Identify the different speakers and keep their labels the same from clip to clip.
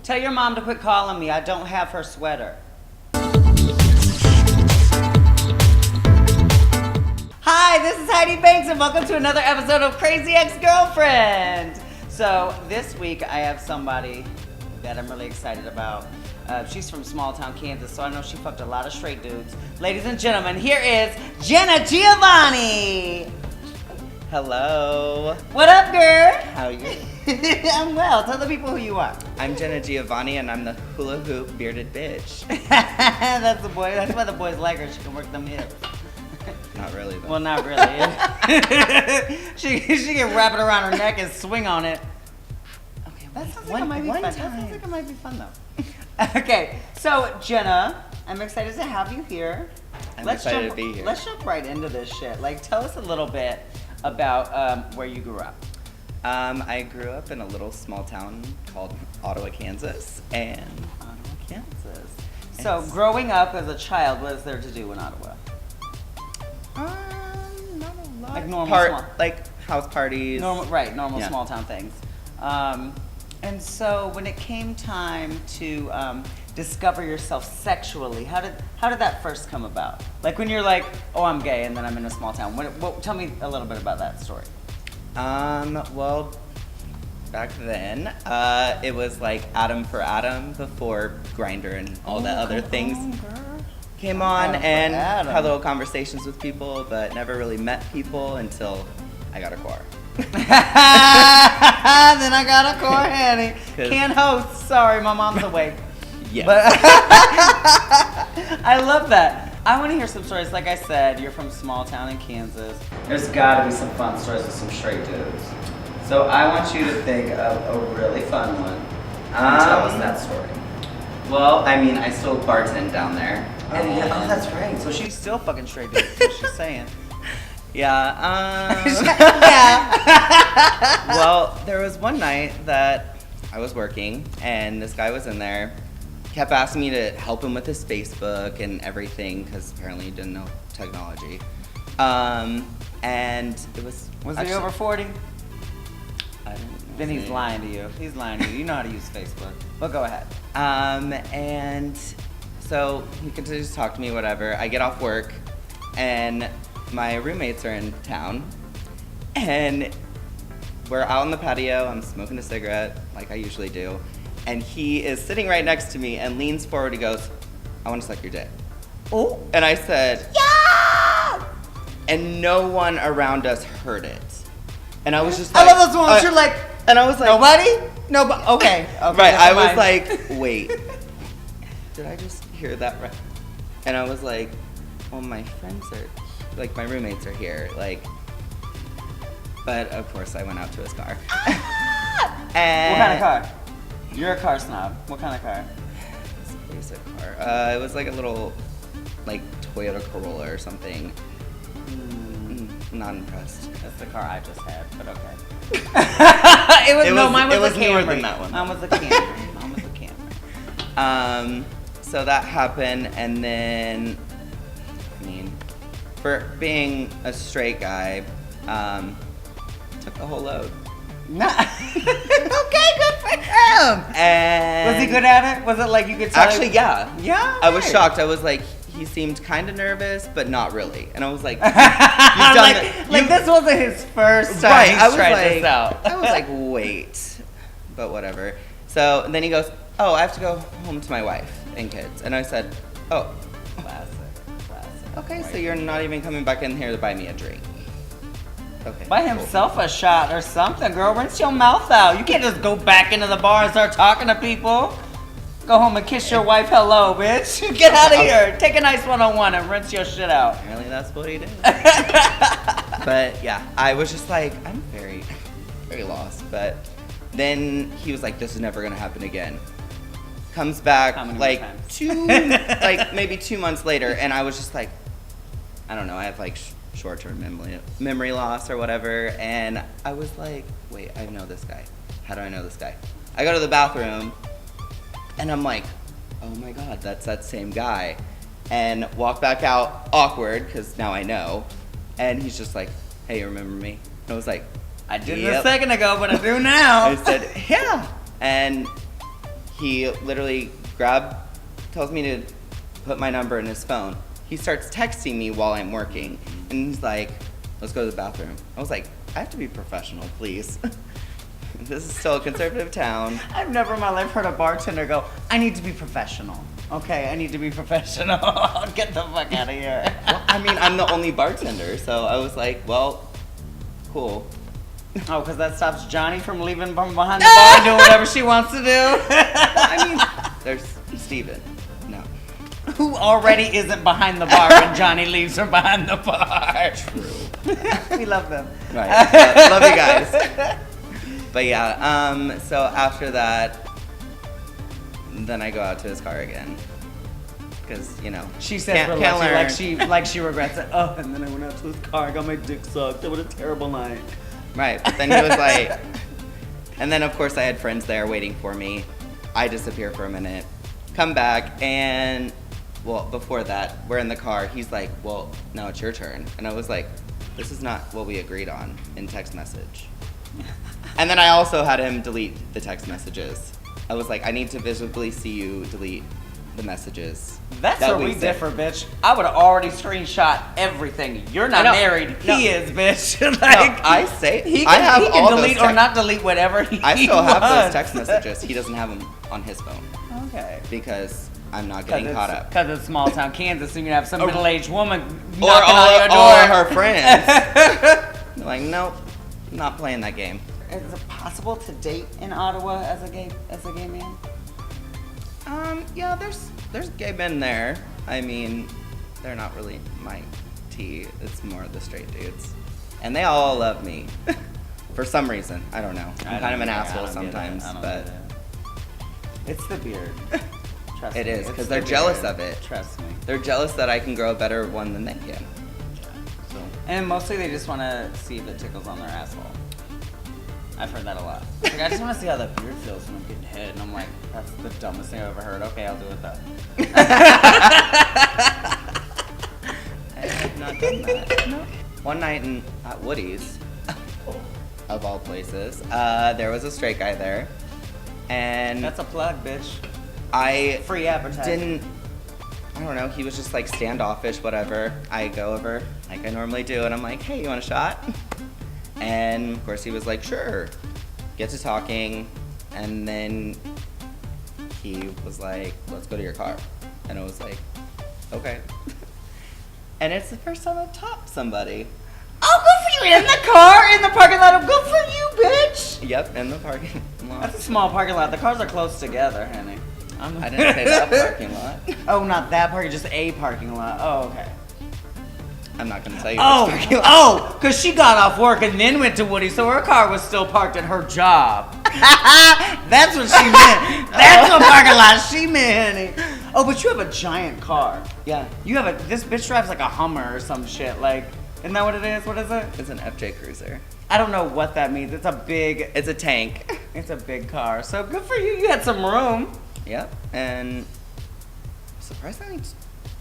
Speaker 1: Tell your mom to quit calling me. I don't have her sweater. Hi, this is Heidi Banks, and welcome to another episode of Crazy Ex-Girlfriend. So this week I have somebody that I'm really excited about. She's from small town Kansas, so I know she fucked a lot of straight dudes. Ladies and gentlemen, here is Jenna Giovanni.
Speaker 2: Hello.
Speaker 1: What up, girl?
Speaker 2: How are you?
Speaker 1: I'm well. Tell the people who you are.
Speaker 2: I'm Jenna Giovanni, and I'm the hula hoop bearded bitch.
Speaker 1: That's the boy. That's why the boys like her. She can work them hips.
Speaker 2: Not really, though.
Speaker 1: Well, not really. she can wrap it around her neck and swing on it. Okay, that sounds like it might be fun. That sounds like it might be fun though. Okay, so Jenna, I'm excited to have you here.
Speaker 2: I'm excited to be here.
Speaker 1: Let's jump right into this shit. Like, tell us a little bit about where you grew up.
Speaker 2: I grew up in a little small town called Ottawa, Kansas, and
Speaker 1: Kansas. So, growing up as a child, what is there to do in Ottawa?
Speaker 2: Not a lot.
Speaker 1: Like normal
Speaker 2: like house parties.
Speaker 1: Normal small town things. And so when it came time to discover yourself sexually, how did that first come about? Like when you're like, oh, I'm gay, and then I'm in a small town. Tell me a little bit about that story.
Speaker 2: Well, back then, it was like Atom for Atom before Grindr and all the other things came on, and had little conversations with people, but never really met people until I got a car.
Speaker 1: Then I got a car, honey. Can't host. Sorry, my mom's awake.
Speaker 2: Yes.
Speaker 1: But I love that. I want to hear some stories. Like I said, you're from small town in Kansas. There's got to be some fun stories with some straight dudes. So I want you to think of a really fun one. Tell us that story.
Speaker 2: Well, I mean, I still bartend down there.
Speaker 1: Oh, yeah. Oh, that's right. So she's still fucking straight dudes. That's what she's saying.
Speaker 2: Yeah.
Speaker 1: Yeah.
Speaker 2: Well, there was one night that I was working, and this guy was in there. Kept asking me to help him with his Facebook and everything, because apparently he didn't know technology. And it was.
Speaker 1: Was he over 40?
Speaker 2: I don't know.
Speaker 1: Then he's lying to you. He's lying to you. You know how to use Facebook. But go ahead.
Speaker 2: And so he continues to talk to me, whatever. I get off work, and my roommates are in town, and we're out on the patio. I'm smoking a cigarette, like I usually do, and he is sitting right next to me and leans forward. He goes, "I want to suck your dick."
Speaker 1: Oh.
Speaker 2: And I said, "Yeah!" And no one around us heard it. And I was just like,
Speaker 1: I love those ones. You're like,
Speaker 2: and I was like,
Speaker 1: nobody? Nobody. Okay.
Speaker 2: Right. I was like, wait, did I just hear that right? And I was like, well, my friends are, like, my roommates are here, like. But of course, I went out to his car. And
Speaker 1: what kind of car? You're a car snob. What kind of car?
Speaker 2: It's a basic car. It was like a little, like, Toyota Corolla or something. Not impressed.
Speaker 1: That's the car I just had, but okay. Mine was a Camry.
Speaker 2: Newer than that one.
Speaker 1: Mine was a Camry.
Speaker 2: So that happened, and then, I mean, for being a straight guy, took the whole load.
Speaker 1: Okay, good for him.
Speaker 2: And
Speaker 1: was he good at it? Was it like you could tell?
Speaker 2: Actually, yeah.
Speaker 1: Yeah.
Speaker 2: I was shocked. I was like, he seemed kind of nervous, but not really. And I was like, you've done
Speaker 1: this wasn't his first time.
Speaker 2: Right.
Speaker 1: He's tried this out.
Speaker 2: I was like, wait, but whatever. So and then he goes, oh, I have to go home to my wife and kids. And I said, oh.
Speaker 1: Classic.
Speaker 2: Okay, so you're not even coming back in here to buy me a drink. Okay.
Speaker 1: Buy himself a shot or something, girl. Rinse your mouth out. You can't just go back into the bar and start talking to people. Go home and kiss your wife hello, bitch. Get out of here. Take a nice one-on-one and rinse your shit out.
Speaker 2: Apparently that's what he did. But yeah, I was just like, I'm very, very lost. But then he was like, this is never gonna happen again. Comes back like maybe 2 months later, and I was just like, I don't know, I have like short-term memory loss or whatever, and I was like, wait, I know this guy. How do I know this guy? I go to the bathroom, and I'm like, oh my God, that's that same guy. And walk back out, awkward, because now I know. And he's just like, hey, you remember me? And I was like,
Speaker 1: I didn't a second ago, but I do now.
Speaker 2: I said, yeah. And he literally tells me to put my number in his phone. He starts texting me while I'm working, and he's like, let's go to the bathroom. I was like, I have to be professional, please. This is still a conservative town.
Speaker 1: I've never in my life heard a bartender go, I need to be professional. Okay, I need to be professional. Get the fuck out of here.
Speaker 2: Well, I mean, I'm the only bartender, so I was like, well, cool.
Speaker 1: Oh, because that stops Johnny from leaving from behind the bar and doing whatever she wants to do?
Speaker 2: I mean, there's Steven. No.
Speaker 1: Who already isn't behind the bar when Johnny leaves from behind the bar.
Speaker 2: True.
Speaker 1: We love them.
Speaker 2: Right. Love you guys. But yeah, so after that, then I go out to his car again. Because, you know.
Speaker 1: She says like she regrets it. Oh, and then I went out to his car, I got my dick sucked. That was a terrible night.
Speaker 2: Right, but then he was like, and then of course I had friends there waiting for me. I disappear for a minute, come back, and well, before that, we're in the car. He's like, well, now it's your turn. And I was like, this is not what we agreed on in text message. And then I also had him delete the text messages. I was like, I need to visibly see you delete the messages.
Speaker 1: That's where we differ, bitch. I would have already screenshot everything. You're not married. He is, bitch. Like,
Speaker 2: no, I say
Speaker 1: he can delete or not delete whatever
Speaker 2: I still have those text messages. He doesn't have them on his phone.
Speaker 1: Okay.
Speaker 2: Because I'm not getting caught up.
Speaker 1: Because it's small town Kansas, and you have some middle-aged woman knocking
Speaker 2: or
Speaker 1: on your door.
Speaker 2: All her friends. Like, nope, not playing that game.
Speaker 1: Is it possible to date in Ottawa as a gay man?
Speaker 2: Yeah, there's gay men there. I mean, they're not really my tea. It's more the straight dudes. And they all love me. For some reason. I don't know. I'm kind of an asshole sometimes, but
Speaker 1: it's the beard. Trust
Speaker 2: it
Speaker 1: me.
Speaker 2: Is, because they're jealous of it.
Speaker 1: Trust me.
Speaker 2: They're jealous that I can grow a better one than they can.
Speaker 1: So. And mostly they just want to see if it tickles on their asshole. I've heard that a lot. Like, I just want to see how that beard feels when I'm getting hit. And I'm like, that's the dumbest thing I've ever heard. Okay, I'll do it though.
Speaker 2: I have not done that. No. One night at Woody's, of all places, there was a straight guy there. And
Speaker 1: that's a plug, bitch. Free advertising.
Speaker 2: I don't know, he was just like standoffish, whatever. I go over like I normally do, and I'm like, hey, you want a shot? And of course he was like, sure. Get to talking, and then he was like, let's go to your car. And I was like, okay. And it's the first time I've topped somebody.
Speaker 1: Oh, good for you! In the car? In the parking lot? Good for you, bitch!
Speaker 2: Yep, in the parking lot.
Speaker 1: That's a small parking lot. The cars are close together, honey.
Speaker 2: I didn't say that parking lot.
Speaker 1: Oh, not that parking, just a parking lot. Oh, okay.
Speaker 2: I'm not gonna tell you which parking lot.
Speaker 1: Oh, because she got off work and then went to Woody, so her car was still parked at her job. That's what she meant. That's what parking lot she meant, honey. Oh, but you have a giant car.
Speaker 2: Yeah.
Speaker 1: This bitch drives like a Hummer or some shit. Like, isn't that what it is? What is it?
Speaker 2: It's an FJ Cruiser.
Speaker 1: I don't know what that means. It's
Speaker 2: a tank.
Speaker 1: It's a big car. So good for you. You had some room.
Speaker 2: Yep. And surprisingly,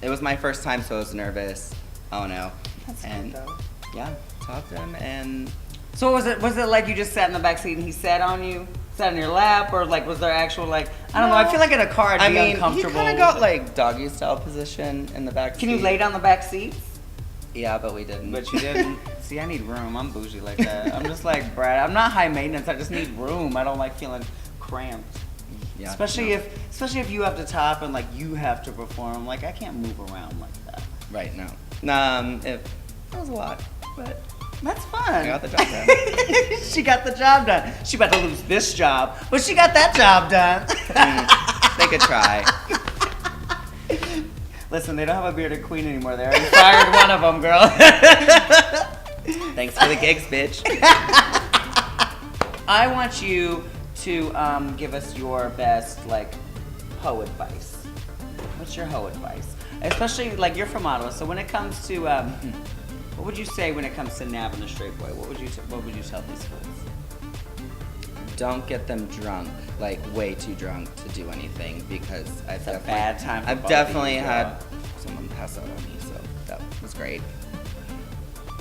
Speaker 2: it was my first time, so I was nervous. Oh no.
Speaker 1: That's
Speaker 2: and
Speaker 1: good though.
Speaker 2: Yeah, talked to him, and
Speaker 1: so was it like you just sat in the back seat and he sat on your lap, or like was there actual like I don't know, I feel like in a car I'd be uncomfortable.
Speaker 2: He kind of got like doggy style position in the back seat.
Speaker 1: Can you lay down the back seats?
Speaker 2: Yeah, but we didn't.
Speaker 1: But you didn't. See, I need room. I'm bougie like that. I'm just like Brad. I'm not high maintenance. I just need room. I don't like feeling cramped.
Speaker 2: Yeah.
Speaker 1: Especially if you have to top and like you have to perform. Like I can't move around like that.
Speaker 2: Right. No. It was a lot, but
Speaker 1: that's fun.
Speaker 2: I got the job done.
Speaker 1: She got the job done. She about to lose this job, but she got that job done.
Speaker 2: They could try.
Speaker 1: Listen, they don't have a bearded queen anymore. They already fired one of them, girl.
Speaker 2: Thanks for the gigs, bitch.
Speaker 1: I want you to give us your best like hoe advice. What's your hoe advice? Especially like you're from Ottawa, so when it comes to what would you say when it comes to nabbing a straight boy? What would you tell these fools?
Speaker 2: Don't get them drunk, like way too drunk to do anything, because I've
Speaker 1: definitely,
Speaker 2: had. I've definitely, for both of you, I've definitely,
Speaker 1: time. For
Speaker 2: I've
Speaker 1: both of
Speaker 2: definitely
Speaker 1: you,
Speaker 2: had someone pass out on me, so that was great.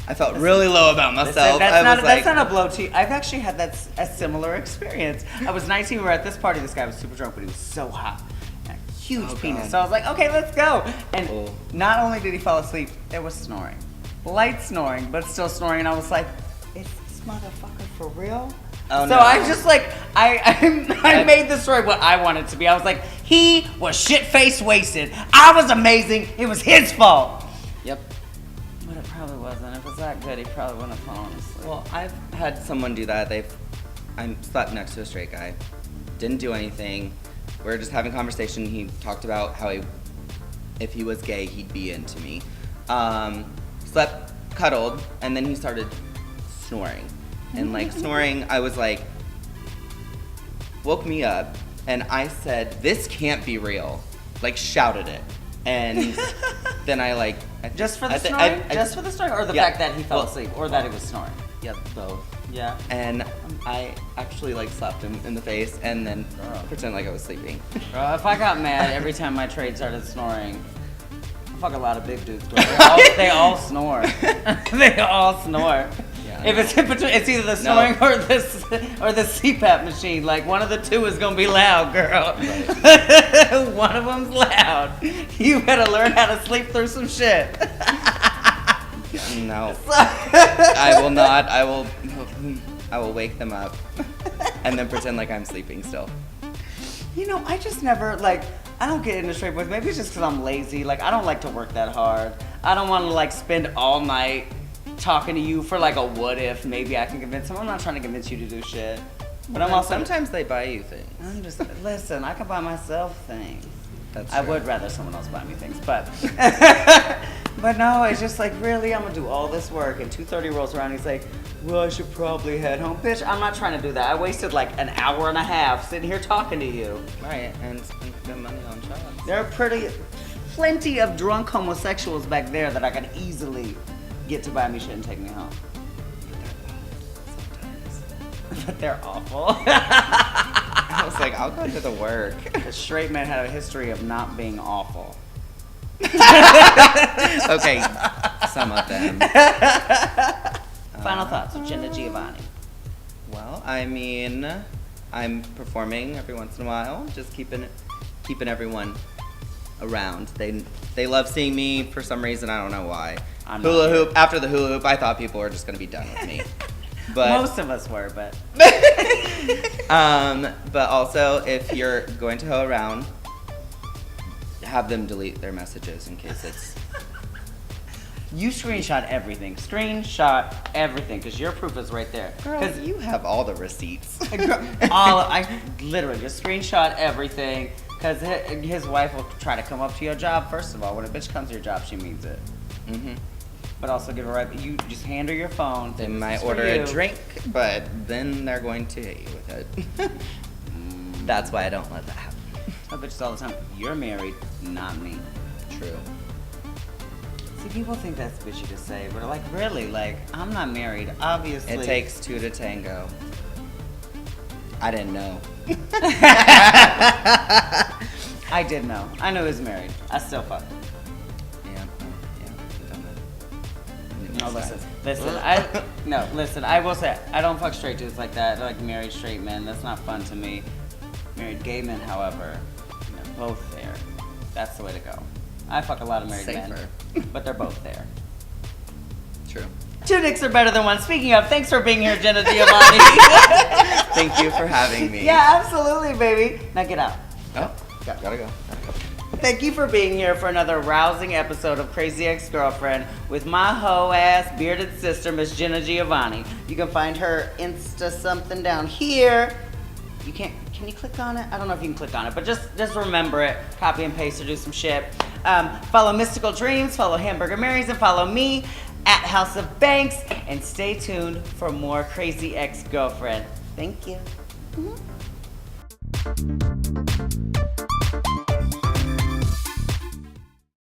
Speaker 2: I felt really low about myself.
Speaker 1: That's not a blow to you. I've actually had a similar experience. I was 19, we were at this party, this guy was super drunk, but he was so hot. And a huge penis.
Speaker 2: God.
Speaker 1: So I was like, okay, let's go. And not only did he fall asleep, there was snoring. Light snoring, but still snoring. And I was like, is this motherfucker for real?
Speaker 2: Oh,
Speaker 1: so
Speaker 2: no.
Speaker 1: I just like, I made the story what I wanted to be. I was like, he was shit-faced wasted. I was amazing. It was his fault.
Speaker 2: Yep.
Speaker 1: But it probably wasn't. If it was that good, he probably wouldn't have fallen asleep.
Speaker 2: Well, I've had someone do that. I slept next to a straight guy. Didn't do anything. We were just having a conversation. He talked about how if he was gay, he'd be into me. Slept, cuddled, and then he started snoring. And like snoring, I was like, woke me up, and I said, "This can't be real." Like shouted it, and then
Speaker 1: just for the snoring, just for the snoring, or the fact that he fell asleep, or that he was snoring.
Speaker 2: Yep, both.
Speaker 1: Yeah.
Speaker 2: And I actually like slapped him in the face, and then pretend like I was sleeping.
Speaker 1: Bro, if I got mad every time my trade started snoring, I fuck a lot of big dudes. Bro. They all snore. They all snore.
Speaker 2: Yeah,
Speaker 1: if it's in between, it's either the snoring or the CPAP machine. Like one of the two is gonna be loud, girl. Right. One of them's loud. You better learn how to sleep through some shit.
Speaker 2: No, I will not. I will wake them up and then pretend like I'm sleeping still.
Speaker 1: You know, I just never I don't get into straight boys. Maybe it's just because I'm lazy. Like I don't like to work that hard. I don't want to spend all night talking to you for a what if. Maybe I can convince them. I'm not trying to convince you to do shit. But I'm also
Speaker 2: sometimes they buy you things.
Speaker 1: I'm just listen. I can buy myself things.
Speaker 2: That's
Speaker 1: I
Speaker 2: true.
Speaker 1: would rather someone else buy me things, but but no, it's just really I'm gonna do all this work and 2:30 rolls around. He's like, well, I should probably head home, bitch. I'm not trying to do that. I wasted an hour and a half sitting here talking to you.
Speaker 2: Right, and spend good money on shots.
Speaker 1: There are plenty of drunk homosexuals back there that I could easily get to buy me shit and take me home. But they're awful.
Speaker 2: I was like, I'll go to the work.
Speaker 1: The straight men have a history of not being awful.
Speaker 2: Okay, some of them.
Speaker 1: Final thoughts with Jenna Giovanni.
Speaker 2: Well, I mean, I'm performing every once in a while, just keeping everyone around. They love seeing me for some reason. I don't know why. Hula hoop. After the hula hoop, I thought people were just gonna be done with me. But
Speaker 1: most of us were, but.
Speaker 2: But also, if you're going to hoe around, have them delete their messages in case it's.
Speaker 1: You screenshot everything. Screenshot everything, because your proof is right there.
Speaker 2: Because you have all the receipts.
Speaker 1: I literally just screenshot everything, because his wife will try to come up to your job. First of all, when a bitch comes to your job, she means it. Mm-hmm. But also give her right. You just hand her your phone.
Speaker 2: They might order a drink, but then they're going to hit you with it. That's why I don't let that happen.
Speaker 1: I bitches all the time. You're married, not me.
Speaker 2: True.
Speaker 1: See, people think that's bitchy to say, but really, I'm not married, obviously.
Speaker 2: It takes two to tango. I didn't know.
Speaker 1: I did know. I knew he was married. I still fucked him. No, listen. I will say, I don't fuck straight dudes like that. Married straight men. That's not fun to me. Married gay men, however, both there. That's the way to go. I fuck a lot of married men, but they're both there.
Speaker 2: True.
Speaker 1: Two dicks are better than one. Speaking of, thanks for being here, Jenna Giovanni.
Speaker 2: Thank you for having me.
Speaker 1: Yeah, absolutely, baby. Now get out.
Speaker 2: Oh, gotta go.
Speaker 1: Thank you for being here for another rousing episode of Crazy Ex-Girlfriend with my hoe-ass bearded sister, Miss Jenna Giovanni. You can find her Insta something down here. Can you click on it? I don't know if you can click on it, but just remember it. Copy and paste or do some shit. Follow Mystical Dreams, follow Hamburger Marys, and follow me at House of Banks. And stay tuned for more Crazy Ex-Girlfriend. Thank you. Mm-hmm.